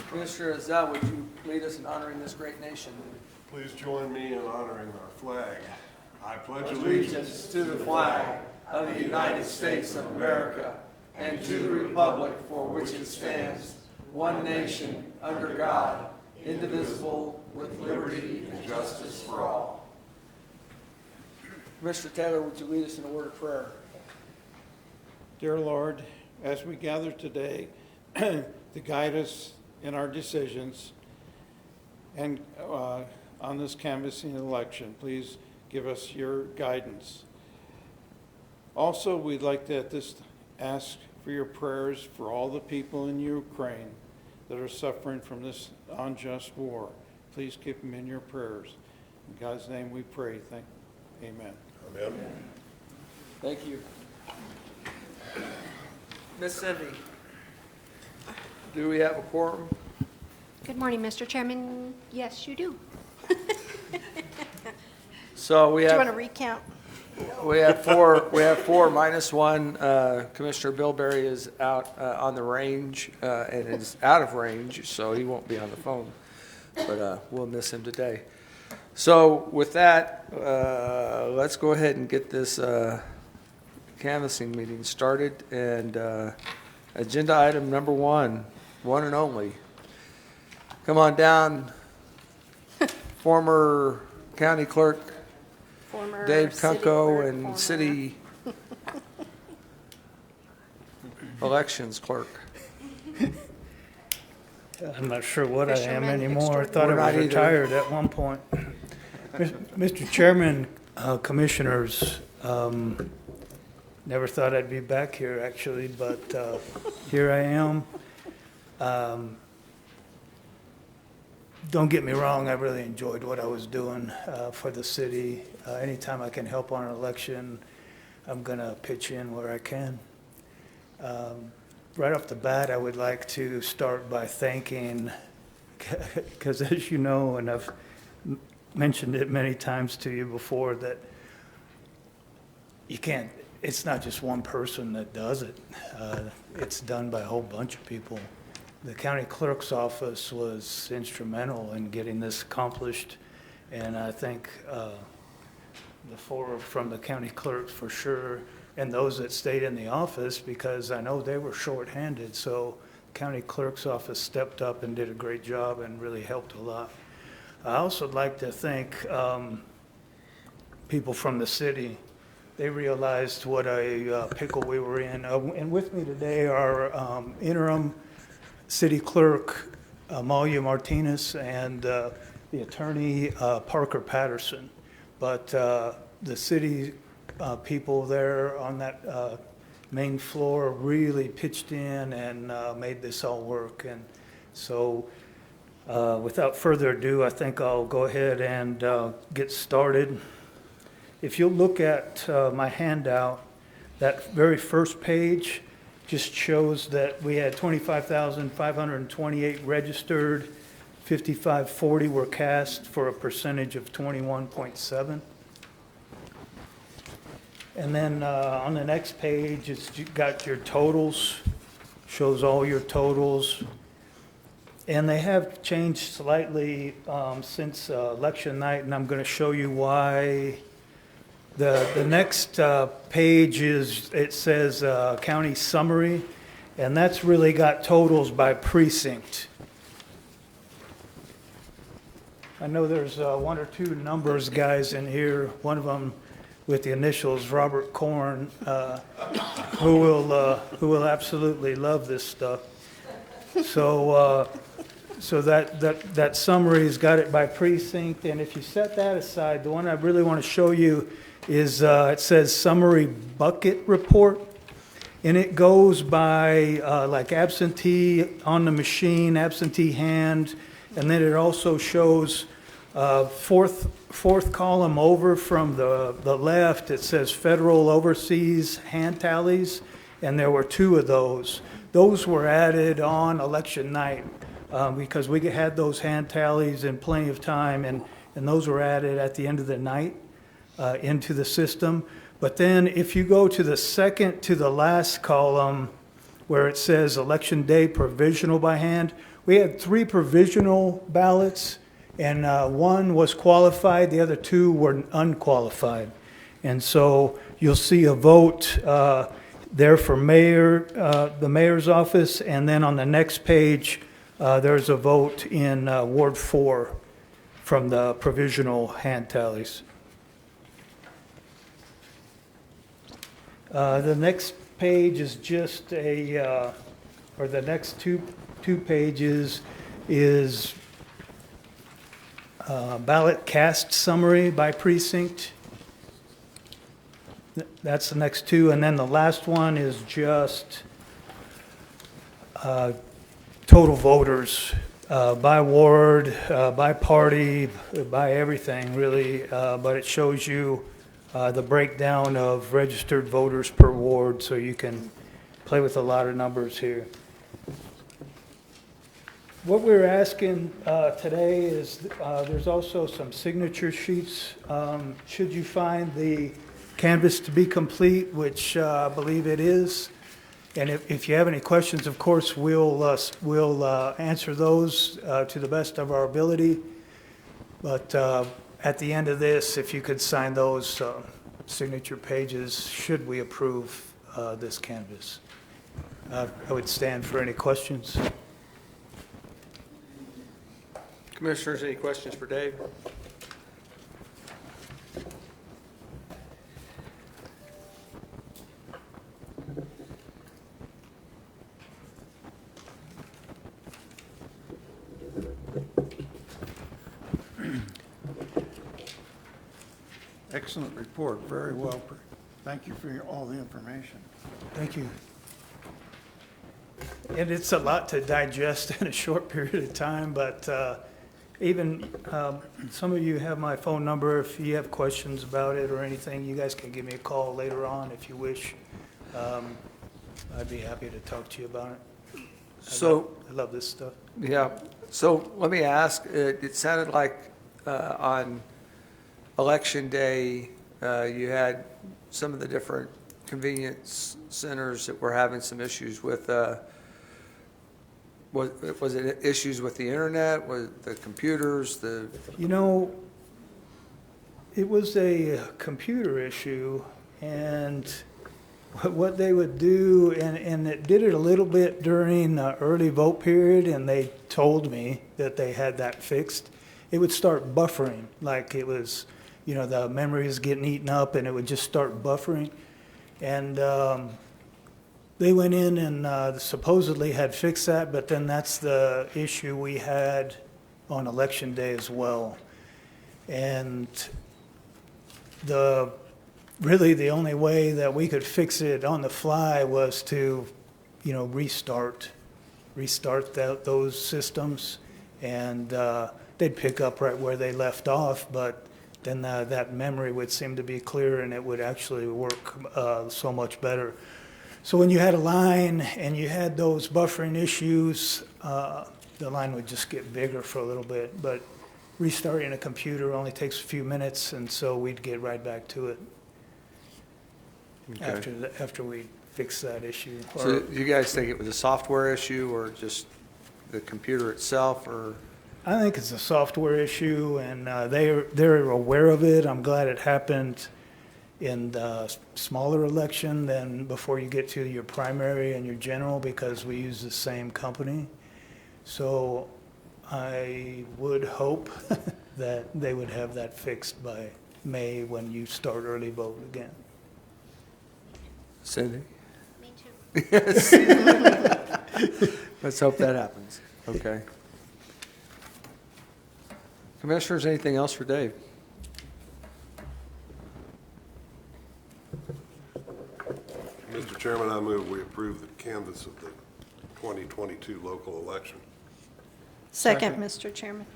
Commissioner Azell, would you lead us in honoring this great nation? Please join me in honoring our flag. I pledge Allegiance to the flag of the United States of America and to the republic for which it stands, one nation, under God, indivisible, with liberty and justice for all. Mr. Taylor, would you lead us in a word of prayer? Dear Lord, as we gather today to guide us in our decisions and on this canvassing election, please give us your guidance. Also, we'd like to at this ask for your prayers for all the people in Ukraine that are suffering from this unjust war. Please keep them in your prayers. In God's name we pray. Amen. Amen. Thank you. Ms. Cindy, do we have a quorum? Good morning, Mr. Chairman. Yes, you do. So we Do you want to have recount? four minus one. Commissioner Bilberry is out on the range and is out of range, so he won't be on the phone. But we'll miss him today. So with that, let's go ahead and get this canvassing meeting started. And agenda item number one and only. Come on down, former county clerk Former Dave city Kunko clerk, and former- city elections clerk. I'm not sure what I am Fisherman anymore. I thought I We're not was either. retired at one point. Mr. Chairman, commissioners, never thought I'd be back here actually, but here I am. Don't get me wrong, I really enjoyed what I was doing for the city. Anytime I can help on an election, I'm going to pitch in where I can. Right off the bat, I would like to start by thanking, because as you know, and I've mentioned it many times to you before, that you can't, it's not just one person that does it. It's done by a whole bunch of people. The county clerk's office was instrumental in getting this accomplished, and I think the four from the county clerk for sure, and those that stayed in the office, because I know they were shorthanded, so the county clerk's office stepped up and did a great job and really helped a lot. I also would like to thank people from the city. They realized what a pickle we were in. And with me today are interim city clerk Amalia Martinez and the attorney Parker Patterson. But the city people there on that main floor really pitched in and made this all work. And so without further ado, I think I'll go ahead and get started. If you'll look at my handout, that very first page just shows that we had 25,528 registered, 5,540 were cast for a percentage of 21.7. And then on the next page, it's got your totals, shows all your totals. And they have changed slightly since election night, and I'm going to show you why. The next page is, it says county summary, and that's really got totals by precinct. I know there's one or two numbers guys in here, one of them with the initials Robert Korn, who will absolutely love this stuff. So that summary's got it by precinct, and if you set that aside, the one I really want to show you is it says summary bucket report, and it goes by like absentee on the machine, absentee hand, and then it also shows fourth column over from the left, it says federal overseas hand tallies, and there were two of those. Those were added on election night because we had those hand tallies in plenty of time, and those were added at the end of the night into the system. But then if you go to the second to the last column, where it says Election Day provisional by hand. We had 3 provisional ballots, and one was qualified, the other 2 were unqualified. And so you'll see a vote there for mayor, the mayor's office, and then on the next page, there's a vote in Ward 4 from the provisional hand tallies. The next page is just a, or the next two pages is ballot cast summary by precinct. That's the next 2, and then the last one is just total voters by ward, by party, by everything really, but it shows you the breakdown of registered voters per ward, so you can play with a lot of numbers here. What we're asking today is there's also some signature sheets. Should you find the canvas to be complete, which I believe it is, and if you have any questions, of course, we'll answer those to the best of our ability. But at the end of this, if you could sign those signature pages, should we approve this canvas. I would stand for any questions. Commissioners, any questions for Dave? Excellent report, very well. Thank you for all the information. Thank you. And it's a lot to digest in a short period of time, but even some of you have my phone number. If you have questions about it or anything, you guys can give me a call later on if you wish. I'd be happy to talk to you about it. So, I love this stuff. yeah, so let me ask, it sounded like on Election Day, you had some of the different convenience centers that were having some issues with, was it issues with the internet, with the computers, You know, it was a computer issue, and what they would do, and it did it a little bit during the early vote period, and they told me that they had that fixed. It would start buffering, like it was, you know, the memory is getting eaten up, and it would just start buffering. And they went in and supposedly had fixed that, but then that's the issue we had on Election Day as well. And really the only way that we could fix it on the fly was to, you know, restart those systems, and they'd pick up right where they left off, but then that memory would seem to be clear, and it would actually work so much better. So when you had a line and you had those buffering issues, the line would just get bigger for a little bit, but restarting a computer only takes a few minutes, and so we'd get right back to it after we fix that issue. so you guys think it was a software issue or just the computer itself, or? I think it's a software issue, and they're aware of it. I'm glad it happened in the smaller election than before you get to your primary and your general, because we use the same company. So I would hope that they would have that fixed by May when you start early vote again. Cindy? Me too. Yes. Let's hope that happens. Okay. Commissioners, anything else for Dave? Mr. Chairman, I move we approve the canvass of the 2022 local election. Second, Mr. Chairman.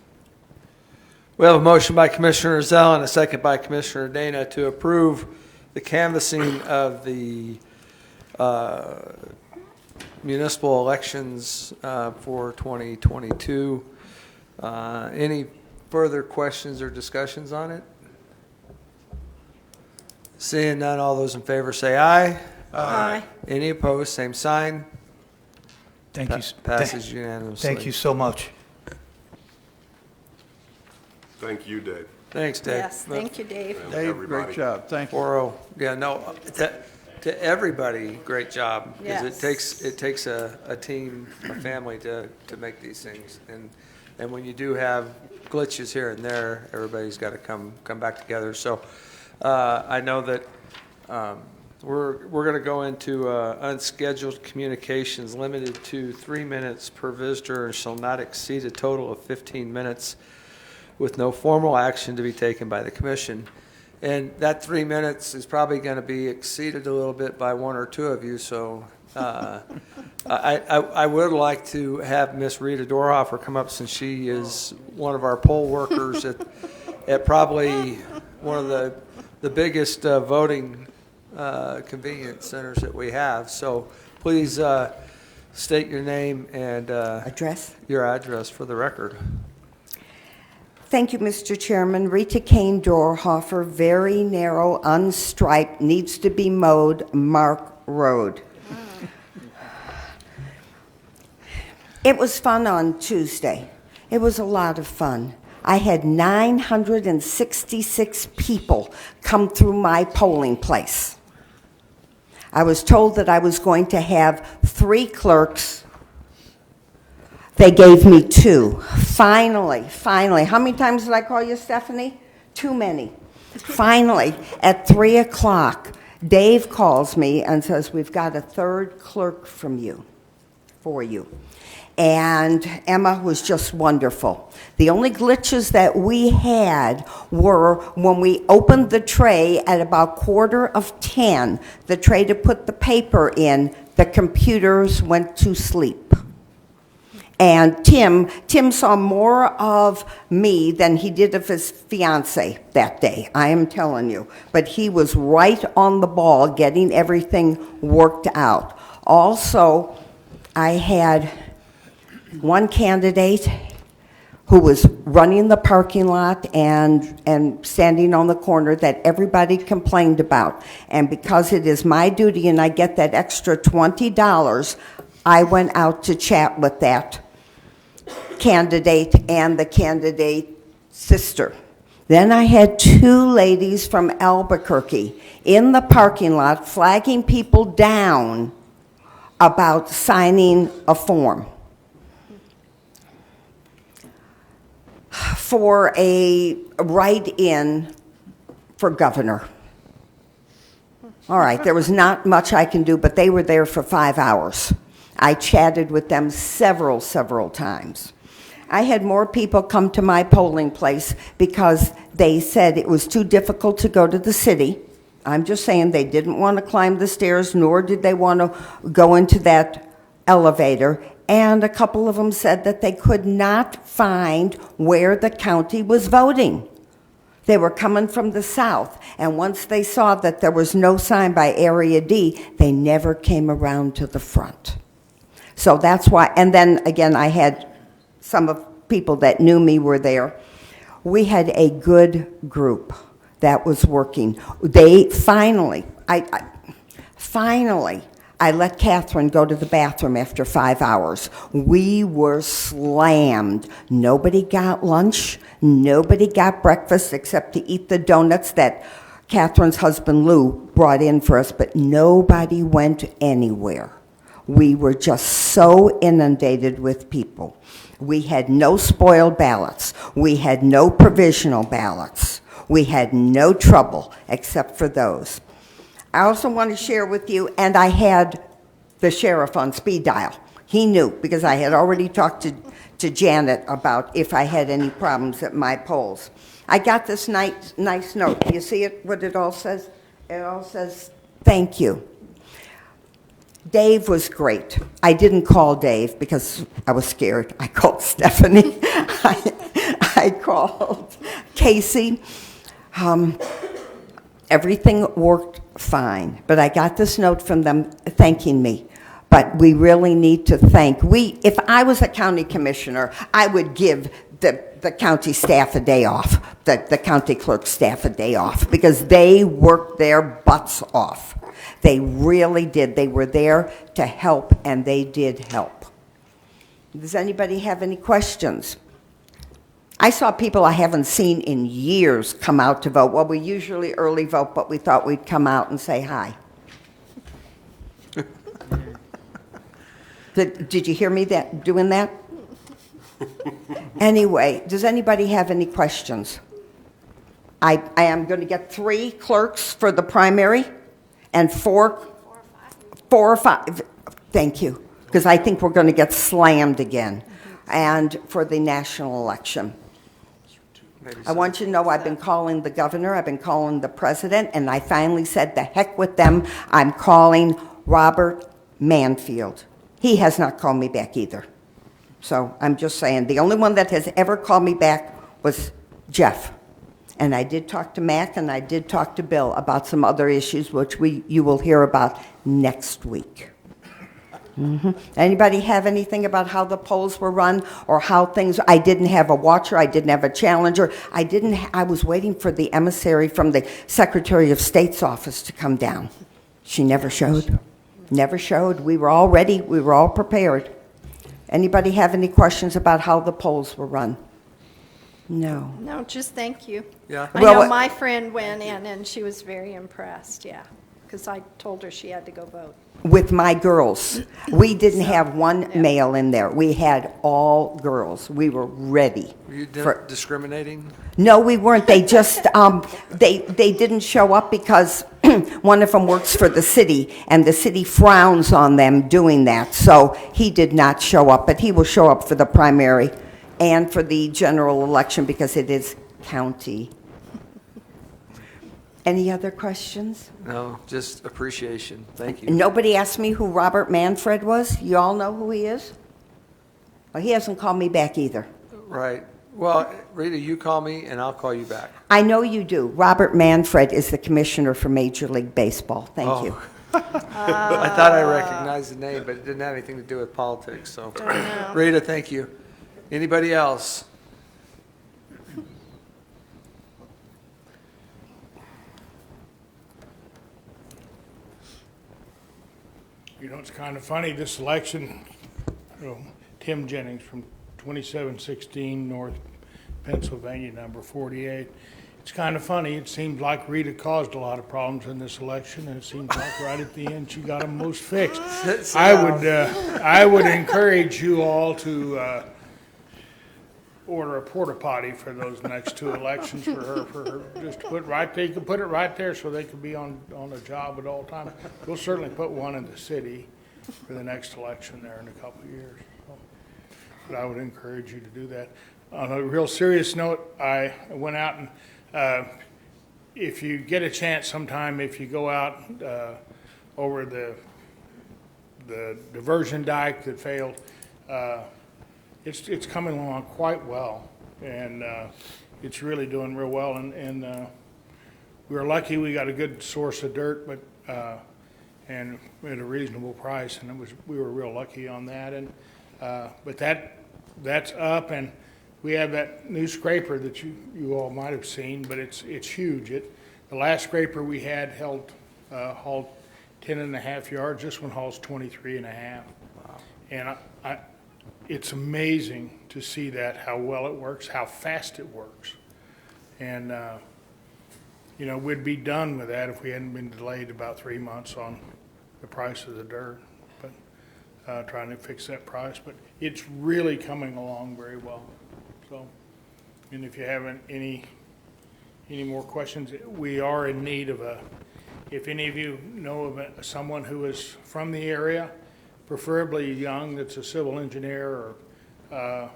We have a motion by Commissioner Zell and a second by Commissioner Dana to approve the canvassing of the municipal elections for 2022. Any further questions or discussions on it? Seeing none, all those in favor say aye. Aye. Any opposed, same sign. Thank you. Passes unanimously. Thank you so much. Thank you, Dave. Thanks, Dave. Yes, thank you, Dave. And Dave, everybody. great job. Thank you. 4-0. Yeah, no, to everybody, great job. Because Yes. it takes a team, a family to make these things. And when you do have glitches here and there, everybody's got to come back together. So I know that we're going to go into unscheduled communications limited to 3 minutes per visitor and shall not exceed a total of 15 minutes with no formal action to be taken by the commission. And that 3 minutes is probably going to be exceeded a little bit by one or two of you, so I would like to have Miss Rita Dorhofer come up, since she is one of our poll workers at probably one of the biggest voting convenience centers that we have. So please state your name and Address? your address for the record. Thank you, Mr. Chairman. Rita Kane Dorhofer, very narrow, unstriped, needs to be mowed, Mark Road. It was fun on Tuesday. It was a lot of fun. I had 966 people come through my polling place. I was told that I was going to have 3 clerks. They gave me 2. Finally, how many times did I call you, Stephanie? Too many. Finally, at 3 o'clock, Dave calls me and says, we've got a 3rd clerk for you. And Emma was just wonderful. The only glitches that we had were when we opened the tray at about 9:45, the tray to put the paper in, the computers went to sleep. And Tim saw more of me than he did of his fiance that day, I am telling you. But he was right on the ball getting everything worked out. Also, I had one candidate who was running the parking lot and standing on the corner that everybody complained about. And because it is my duty and I get that extra $20, I went out to chat with that candidate and the candidate's sister. Then I had 2 ladies from Albuquerque in the parking lot flagging people down about signing a form for a write-in for governor. All right, there was not much I can do, but they were there for 5 hours. I chatted with them several times. I had more people come to my polling place because they said it was too difficult to go to the city. I'm just saying they didn't want to climb the stairs, nor did they want to go into that elevator. And a couple of them said that they could not find where the county was voting. They were coming from the south, and once they saw that there was no sign by Area D, they never came around to the front. So that's why, and then again, I had some of people that knew me were there. We had a good group that was working. They finally, I let Catherine go to the bathroom after 5 hours. We were slammed. Nobody got lunch. Nobody got breakfast except to eat the donuts that Catherine's husband Lou brought in for us, but nobody went anywhere. We were just so inundated with people. We had no spoiled ballots. We had no provisional ballots. We had no trouble except for those. I also want to share with you, and I had the sheriff on speed dial. He knew, because I had already talked to Janet about if I had any problems at my polls. I got this nice note. Do you see it, what it all says? It all says, thank you. Dave was great. I didn't call Dave because I was scared. I called Stephanie. I called Casey. Everything worked fine, but I got this note from them thanking me. But we really need to thank. If I was a county commissioner, I would give the county staff a day off, the county clerk staff a day off, because they worked their butts off. They really did. They were there to help, and they did help. Does anybody have any questions? I saw people I haven't seen in years come out to vote. Well, we usually early vote, but we thought we'd come out and say hi. Did you hear me doing that? Anyway, does anybody have any questions? I am going to get 3 clerks for the primary and 4 or 5. Thank you, because I think we're going to get slammed again. And for the national election. I want you to know I've been calling the governor, I've been calling the president, and I finally said, the heck with them. I'm calling Robert Manfield. He has not called me back either. So I'm just saying, the only one that has ever called me back was Jeff. And I did talk to Mac and I did talk to Bill about some other issues, which you will hear about next week. Anybody have anything about how the polls were run or how things? I didn't have a watcher. I didn't have a challenger. I was waiting for the emissary from the Secretary of State's office to come down. She never showed. Never showed. We were all ready. We were all prepared. Anybody have any questions about how the polls were run? No. No, just thank you. Yeah. I Well, know my friend went in and she was very impressed, yeah, because I told her she had to go vote. With my girls. We didn't have one male in there. We had all girls. We were ready. Were you for- discriminating? No, we weren't. They just, they didn't show up because one of them works for the city, and the city frowns on them doing that. So he did not show up, but he will show up for the primary and for the general election because it is county. Any other questions? No, just appreciation. Thank you. Nobody asked me who Robert Manfred was? You all know who he is? Well, he hasn't called me back either. Right. Well, Rita, you call me and I'll call you back. I know you do. Robert Manfred is the commissioner for Major League Baseball. Thank you. I thought I recognized the name, but it didn't have anything to do with politics, so. Rita, thank you. Anybody else? You know, it's kind of funny, this election, Tim Jennings from 2716 North Pennsylvania, number 48. It's kind of funny, it seems like Rita caused a lot of problems in this election, and it seems like right at the end, she got them most fixed. I would encourage you all to order a porta potty for those next 2 elections for her, just put right there, you can put it right there so they can be on a job at all times. We'll certainly put one in the city for the next election there in a couple of years. So, but I would encourage you to do that. On a real serious note, I went out and if you get a chance sometime, if you go out over the diversion dike that failed, it's coming along quite well, and it's really doing real well. And we were lucky we got a good source of dirt, but and at a reasonable price, and we were real lucky on that. And but that's up, and we have that new scraper that you all might have seen, but it's huge. The last scraper we had hauled 10.5 yards. This one hauls 23.5. Wow. And it's amazing to see that, how well it works, how fast it works. And, you know, we'd be done with that if we hadn't been delayed about 3 months on the price of the dirt, but trying to fix that price. But it's really coming along very well. So, and if you haven't any more questions, we are in need of if any of you know of someone who is from the area, preferably young, that's a civil engineer, or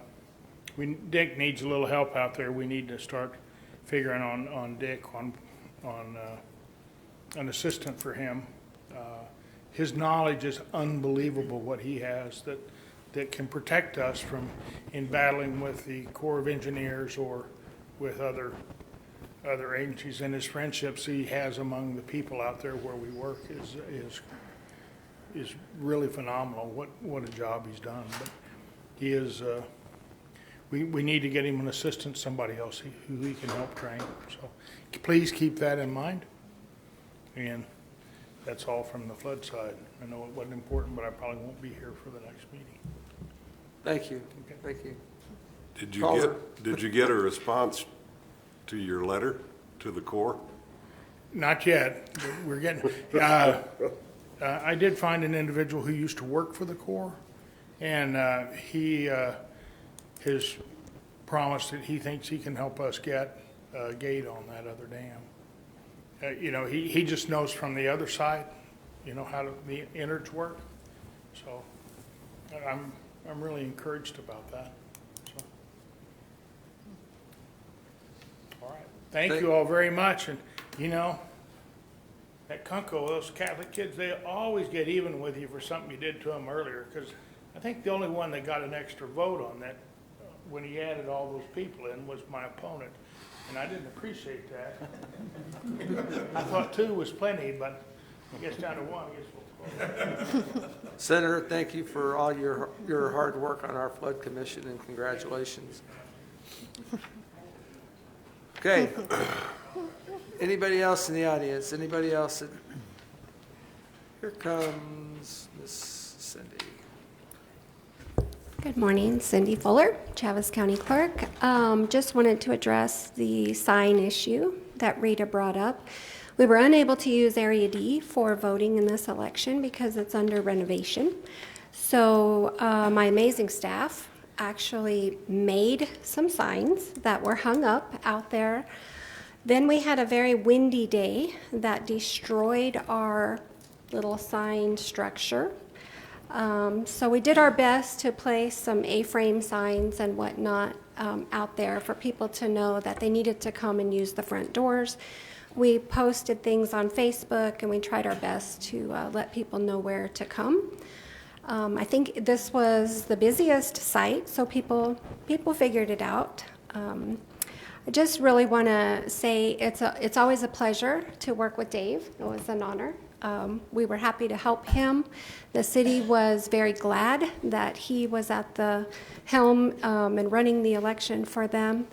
Dick needs a little help out there. We need to start figuring on Dick on an assistant for him. His knowledge is unbelievable, what he has that can protect us from in battling with the Corps of Engineers or with other agencies. And his friendships he has among the people out there where we work is really phenomenal. What a job he's done. But he is. We need to get him an assistant, somebody else who he can help train. So please keep that in mind. And that's all from the flood side. I know it wasn't important, but I probably won't be here for the next meeting. Thank you, thank you. Did you get a response to your letter to the Corps? Not yet, but we're getting, I did find an individual who used to work for the Corps, and he has promised that he thinks he can help us get a gate on that other dam. You know, he just knows from the other side, you know, how the innards work. So I'm really encouraged about that. So. All right. Thank you all very much. And, you know, at Kunko, those Catholic kids, they always get even with you for something you did to them earlier. Because I think the only one that got an extra vote on that when he added all those people in was my opponent. And I didn't appreciate that. I thought 2 was plenty, but I guess down to 1, I guess we'll go. Senator, thank you for all your hard work on our flood commission, and congratulations. Okay. Anybody else in the audience? Anybody else? Here comes Miss Cindy. Good morning, Cindy Fuller, Chaves County Clerk. Just wanted to address the sign issue that Rita brought up. We were unable to use Area D for voting in this election because it's under renovation. So my amazing staff actually made some signs that were hung up out there. Then we had a very windy day that destroyed our little sign structure. So we did our best to place some A-frame signs and whatnot out there for people to know that they needed to come and use the front doors. We posted things on Facebook, and we tried our best to let people know where to come. I think this was the busiest site, so people figured it out. I just really want to say it's always a pleasure to work with Dave. It was an honor. We were happy to help him. The city was very glad that he was at the helm and running the election for them.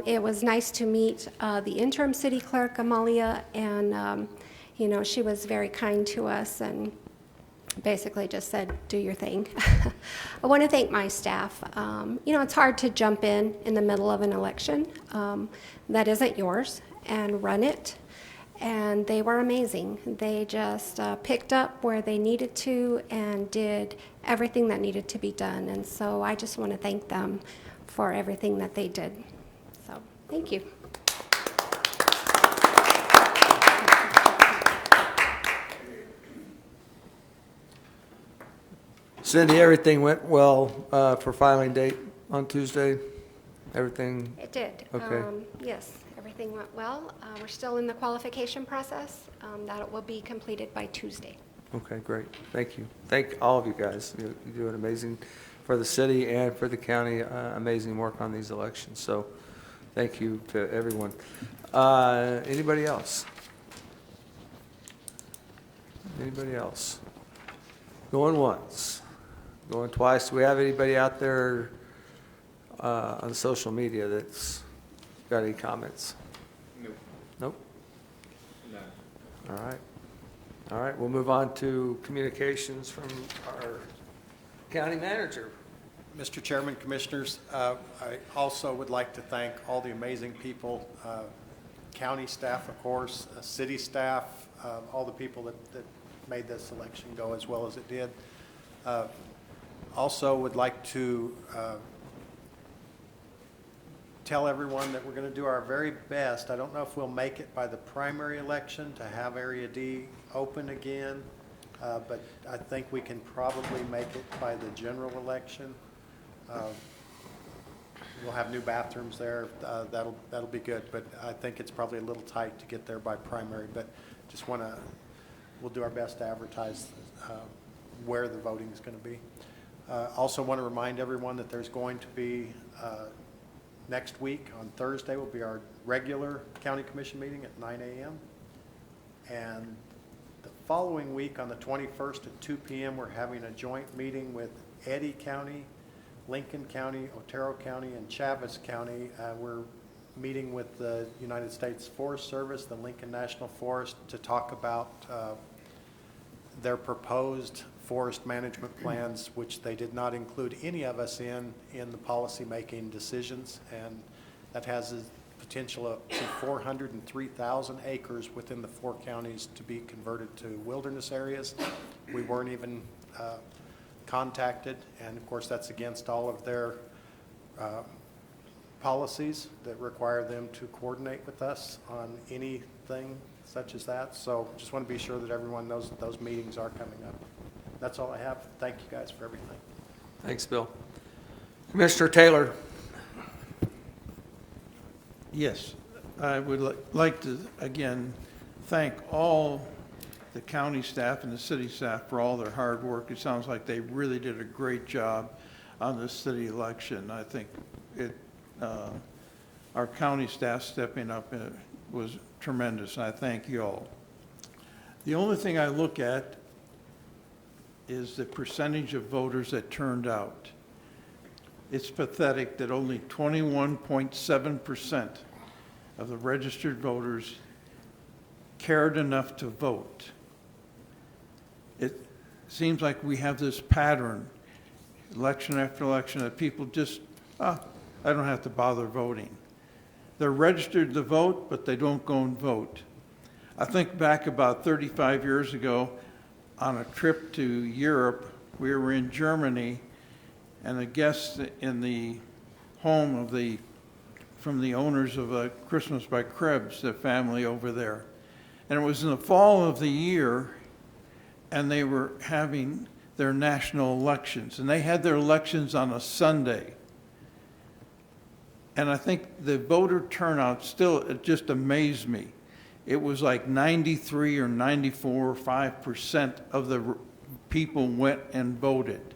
It was nice to meet the interim city clerk, Amalia, and you know, she was very kind to us and basically just said, do your thing. I want to thank my staff. You know, it's hard to jump in the middle of an election that isn't yours and run it. And they were amazing. They just picked up where they needed to and did everything that needed to be done. And so I just want to thank them for everything that they did. So thank you. Cindy, everything went well for filing date on Tuesday? Everything? It did. Okay. Yes, everything went well. We're still in the qualification process. That will be completed by Tuesday. Okay, great. Thank you. Thank all of you guys. You do an amazing, for the city and for the county, amazing work on these elections. So thank you to everyone. Anybody else? Anybody else? Going once, going twice. Do we have anybody out there on social media that's got any comments? Nope. Nope? No. All right. All right, we'll move on to communications from our county manager. Mr. Chairman, Commissioners, I also would like to thank all the amazing people, county staff, of course, city staff, all the people that made this election go as well as it did. Also would like to tell everyone that we're going to do our very best. I don't know if we'll make it by the primary election to have Area D open again, but I think we can probably make it by the general election. We'll have new bathrooms there. That'll be good, but I think it's probably a little tight to get there by primary, but just want to, we'll do our best to advertise where the voting is going to be. Also want to remind everyone that there's going to be next week on Thursday will be our regular county commission meeting at 9 a.m. And the following week on the 21st at 2 p.m. we're having a joint meeting with Eddy County, Lincoln County, Otero County, and Chaves County. We're meeting with the United States Forest Service, the Lincoln National Forest, to talk about their proposed forest management plans, which they did not include any of us in the policy-making decisions, and that has the potential of 403,000 acres within the 4 counties to be converted to wilderness areas. We weren't even contacted, and of course that's against all of their policies that require them to coordinate with us on anything such as that. So just want to be sure that everyone knows that those meetings are coming up. That's all I have. Thank you guys for everything. Thanks, Bill. Commissioner Taylor. Yes, I would like to, again, thank all the county staff and the city staff for all their hard work. It sounds like they really did a great job on this city election. I think our county staff stepping up was tremendous, and I thank you all. The only thing I look at is the percentage of voters that turned out. It's pathetic that only 21.7% of the registered voters cared enough to vote. It seems like we have this pattern, election after election, that people just, I don't have to bother voting. They're registered to vote, but they don't go and vote. I think back about 35 years ago on a trip to Europe, we were in Germany, and a guest in the home from the owners of Christmas by Krebs, the family over there. And it was in the fall of the year, and they were having their national elections. And they had their elections on a Sunday. And I think the voter turnout still, it just amazed me. It was like 93 or 94 or 5% of the people went and voted.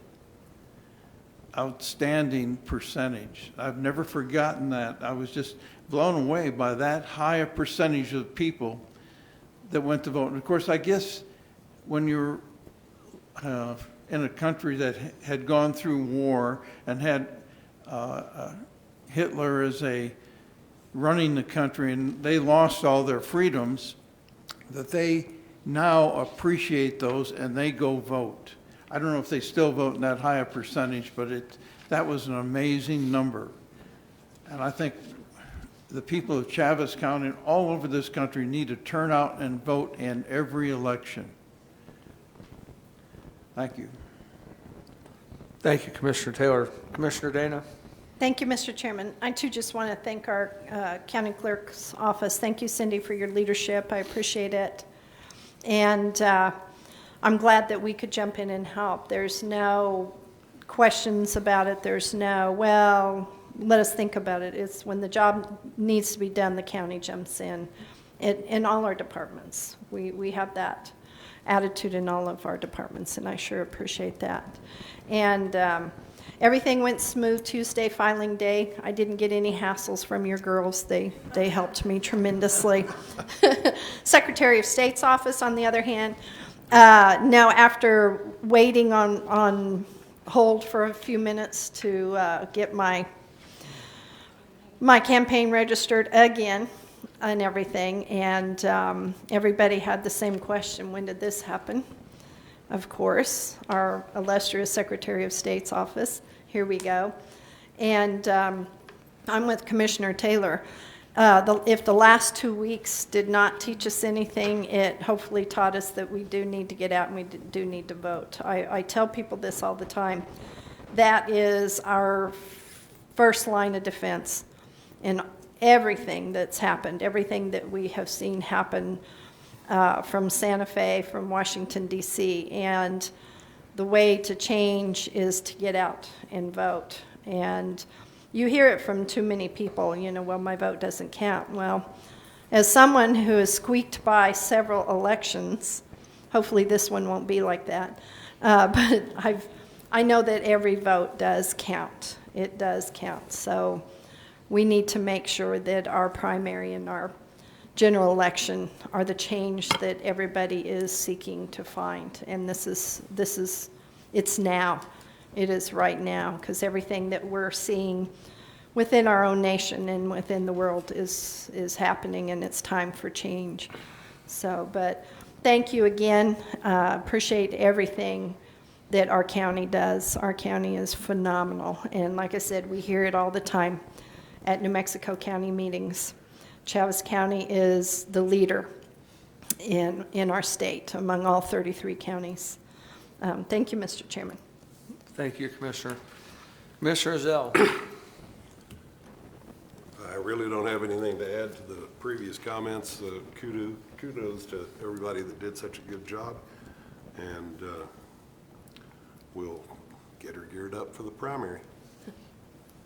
Outstanding percentage. I've never forgotten that. I was just blown away by that high a percentage of people that went to vote. And of course, I guess when you're in a country that had gone through war and had Hitler as running the country, and they lost all their freedoms, that they now appreciate those and they go vote. I don't know if they still vote in that high a percentage, but that was an amazing number. And I think the people of Chaves County and all over this country need to turn out and vote in every election. Thank you. Thank you, Commissioner Taylor. Commissioner Dana. Thank you, Mr. Chairman. I too just want to thank our county clerk's office. Thank you, Cindy, for your leadership. I appreciate it. And I'm glad that we could jump in and help. There's no questions about it. There's no, well, let us think about it. It's when the job needs to be done, the county jumps in all our departments. We have that attitude in all of our departments, and I sure appreciate that. And everything went smooth Tuesday, filing day. I didn't get any hassles from your girls. They helped me tremendously. Secretary of State's office, on the other hand, now after waiting on hold for a few minutes to get my campaign registered again and everything, and everybody had the same question: when did this happen? Of course, our illustrious Secretary of State's office. Here we go. And I'm with Commissioner Taylor. If the last 2 weeks did not teach us anything, it hopefully taught us that we do need to get out and we do need to vote. I tell people this all the time. That is our first line of defense in everything that's happened, everything that we have seen happen from Santa Fe, from Washington, D.C., and the way to change is to get out and vote. And you hear it from too many people, well, my vote doesn't count. Well, as someone who has squeaked by several elections, hopefully this one won't be like that, but I know that every vote does count. It does count. So we need to make sure that our primary and our general election are the change that everybody is seeking to find. And it's now. It is right now, because everything that we're seeing within our own nation and within the world is happening, and it's time for change. So, but thank you again. Appreciate everything that our county does. Our county is phenomenal. And like I said, we hear it all the time at New Mexico County meetings. Chaves County is the leader in our state among all 33 counties. Thank you, Mr. Chairman. Thank you, Commissioner. Commissioner Zell. I really don't have anything to add to the previous comments. Kudos to everybody that did such a good job. And we'll get her geared up for the primary.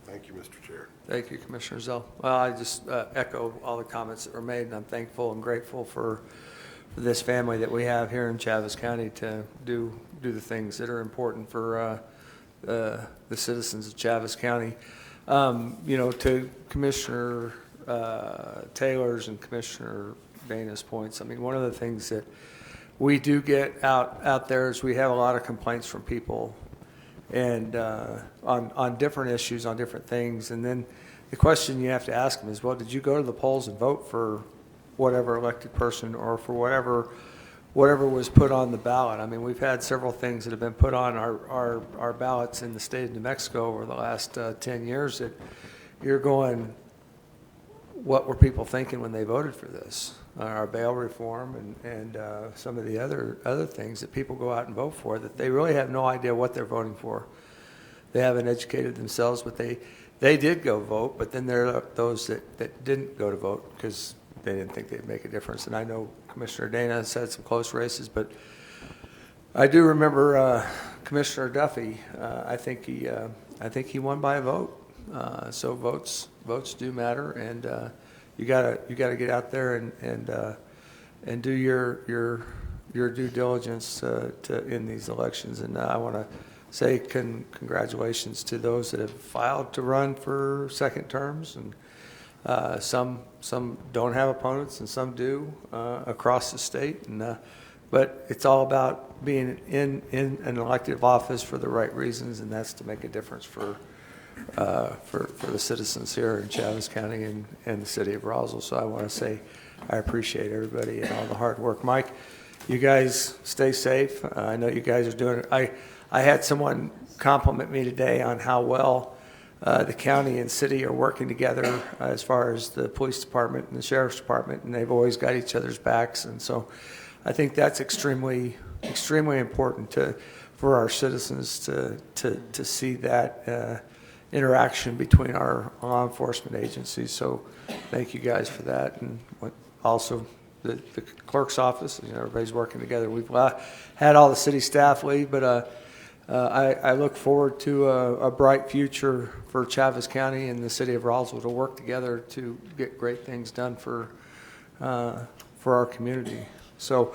Thank you, Mr. Chair. Thank you, Commissioner Zell. Well, I just echo all the comments that were made, and I'm thankful and grateful for this family that we have here in Chaves County to do the things that are important for the citizens of Chaves County. You know, to Commissioner Taylor's and Commissioner Dana's points, I mean, one of the things that we do get out there is we have a lot of complaints from people and on different issues, on different things. And then the question you have to ask them is, well, did you go to the polls and vote for whatever elected person or for whatever was put on the ballot? I mean, we've had several things that have been put on our ballots in the state of New Mexico over the last 10 years that you're going, what were people thinking when they voted for this? Our bail reform and some of the other things that people go out and vote for that they really have no idea what they're voting for. They haven't educated themselves, but they did go vote, but then there are those that didn't go to vote because they didn't think they'd make a difference. And I know Commissioner Dana has had some close races, but I do remember Commissioner Duffy. I think he won by a vote. So votes do matter, and you gotta get out there and do your due diligence in these elections. And I want to say congratulations to those that have filed to run for second terms, and some don't have opponents and some do across the state. And but it's all about being in an elective office for the right reasons, and that's to make a difference for the citizens here in Chaves County and the city of Roswell. So I want to say I appreciate everybody and all the hard work. Mike, you guys stay safe. I know you guys are doing it. I had someone compliment me today on how well the county and city are working together as far as the police department and the sheriff's department, and they've always got each other's backs. And so I think that's extremely important for our citizens to see that interaction between our law enforcement agencies. So thank you guys for that. And also the clerk's office, everybody's working together. We've had all the city staff leave, but I look forward to a bright future for Chaves County and the city of Roswell to work together to get great things done for our community. So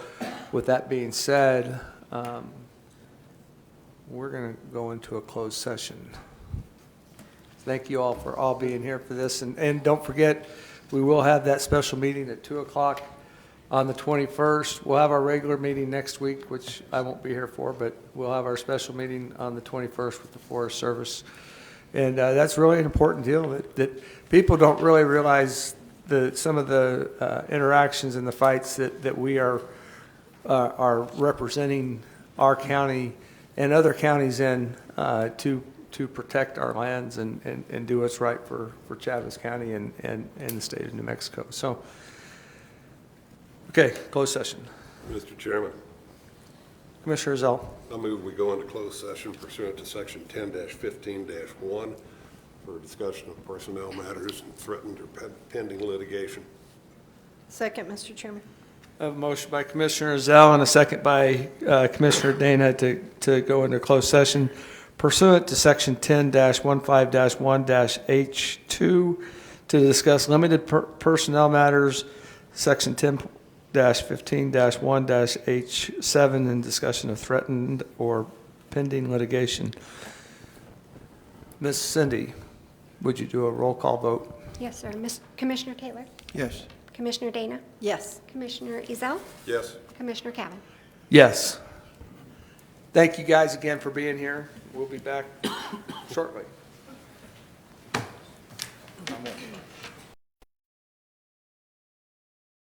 with that being said, we're going to go into a closed session. Thank you all for all being here for this. And don't forget, we will have that special meeting at 2 o'clock on the 21st. We'll have our regular meeting next week, which I won't be here for, but we'll have our special meeting on the 21st with the Forest Service. And that's really an important deal that people don't really realize some of the interactions and the fights that we are representing our county and other counties in to protect our lands and do what's right for Chaves County and the state of New Mexico. So, okay, closed session. Mr. Chairman, Commissioner Zell. I move we go into closed session pursuant to Section 10-15-1 for a discussion of personnel matters and threatened or pending litigation. Second, Mr. Chairman. I have a motion by Commissioner Zell and a second by Commissioner Dana to go into closed session pursuant to Section 10-15-1-H2 to discuss limited personnel matters, Section 10-15-1-H7, and discussion of threatened or pending litigation. Ms. Cindy, would you do a roll call vote? Yes, sir. Commissioner Taylor? Yes. Commissioner Dana? Yes. Commissioner Ezell? Yes. Commissioner Cavan? Yes. Thank you guys again for being here. We'll be back shortly.